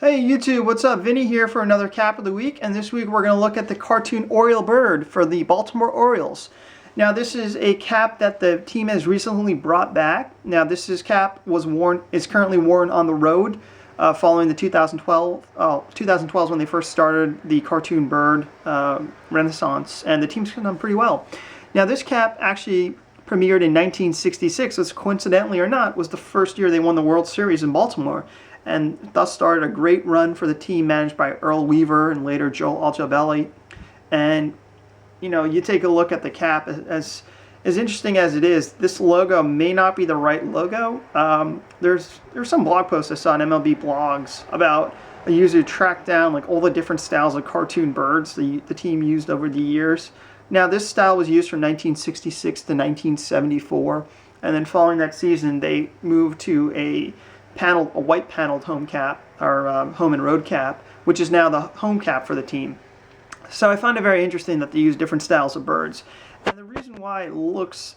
Hey YouTube, what's up? Vinny here for another Cap of the Week, and this week we're going to look at the cartoon Oriole bird for the Baltimore Orioles. Now this is a cap that the team has recently brought back. Now this cap is currently worn on the road following the 2012 when they first started the cartoon bird renaissance, and the team's done pretty well. Now this cap actually premiered in 1966, which coincidentally or not was the first year they won the World Series in Baltimore, and thus started a great run for the team managed by Earl Weaver and later Joe Altobelli. And you know, you take a look at the cap, as interesting as it is, this logo may not be the right logo. There's some blog posts I saw on MLB blogs about a user who tracked down like all the different styles of cartoon birds the team used over the years. Now this style was used from 1966 to 1974, and then following that season they moved to a white paneled home cap, or home and road cap, which is now the home cap for the team. So I find it very interesting that they use different styles of birds. And the reason why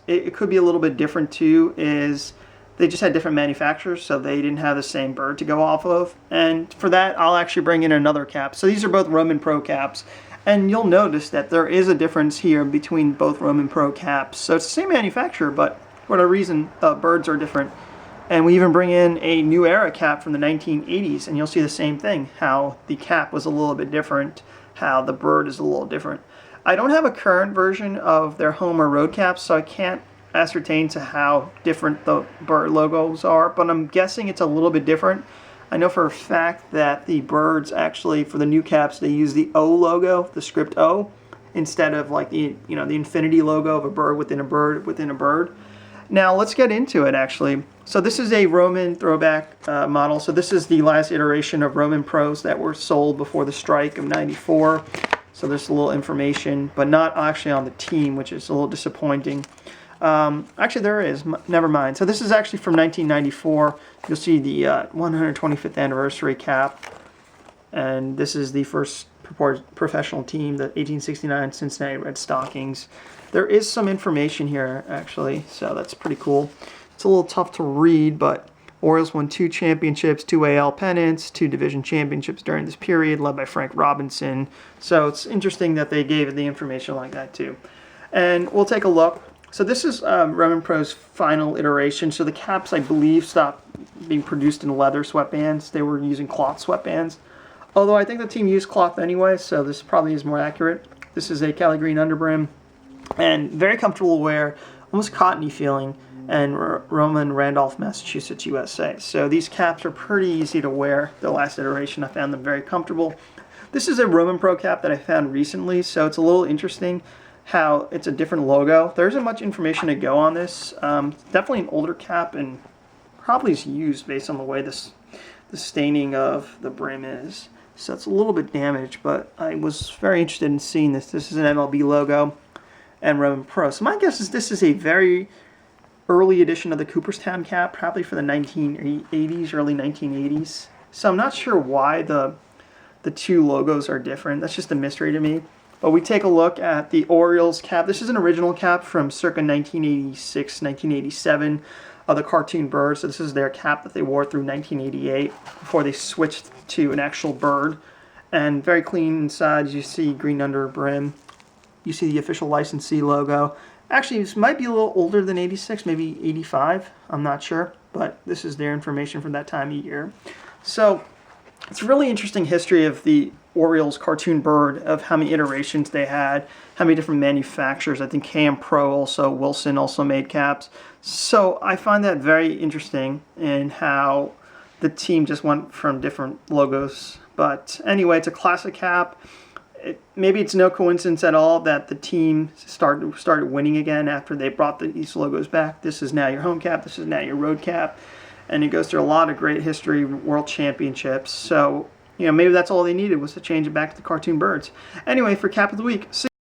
it could be a little bit different too is they just had different manufacturers, so they didn't have the same bird to go off of. And for that, I'll actually bring in another cap. So these are both Roman Pro caps. And you'll notice that there is a difference here between both Roman Pro caps. So it's the same manufacturer, but for whatever reason, birds are different. And we even bring in a new era cap from the 1980s, and you'll see the same thing, how the cap was a little bit different, how the bird is a little different. I don't have a current version of their home or road caps, so I can't ascertain to how different the bird logos are, but I'm guessing it's a little bit different. I know for a fact that the birds actually, for the new caps, they use the O logo, the script O, instead of like the infinity logo of a bird within a bird within a bird. Now let's get into it actually. So this is a Roman throwback model. So this is the last iteration of Roman Pros that were sold before the strike of '94. So there's a little information, but not actually on the team, which is a little disappointing. Actually there is, never mind. So this is actually from 1994. You'll see the 125th anniversary cap. And this is the first professional team, the 1869 Cincinnati Red Stockings. There is some information here, actually, so that's pretty cool. It's a little tough to read, but Orioles won 2 championships, 2 AL pennants, 2 division championships during this period, led by Frank Robinson. So it's interesting that they gave the information like that, too. And we'll take a look. So this is Roman Pro's final iteration. So the caps, I believe, stopped being produced in leather sweatbands. They were using cloth sweatbands. Although I think the team used cloth anyway, so this probably is more accurate. This is a Cali green underbrim, and very comfortable wear, almost cottony feeling, and Roman Randolph, Massachusetts, USA. So these caps are pretty easy to wear. The last iteration, I found them very comfortable. This is a Roman Pro cap that I found recently, so it's a little interesting how it's a different logo. There isn't much information to go on this. Definitely an older cap, and probably is used based on the way the staining of the brim is. So it's a little bit damaged, but I was very interested in seeing this. This is an MLB logo and Roman Pro. So my guess is this is a very early edition of the Cooperstown cap, probably for the 1980s, early 1980s. So I'm not sure why the two logos are different. That's just a mystery to me. But we take a look at the Orioles cap. This is an original cap from circa 1986, 1987 of the cartoon bird. So this is their cap that they wore through 1988 before they switched to an actual bird. And very clean inside. You see green under brim. You see the official licensee logo. Actually, this might be a little older than 86, maybe 85. I'm not sure. But this is their information from that time of year. So it's a really interesting history of the Orioles cartoon bird, of how many iterations they had, how many different manufacturers. I think KM Pro also, Wilson also made caps. So I find that very interesting in how the team just went from different logos. But anyway, it's a classic cap. Maybe it's no coincidence at all that the team started winning again after they brought these logos back. This is now your home cap. This is now your road cap. And it goes through a lot of great history, world championships. So, you know, maybe that's all they needed was to change it back to the cartoon birds. Anyway, for Cap of the Week, see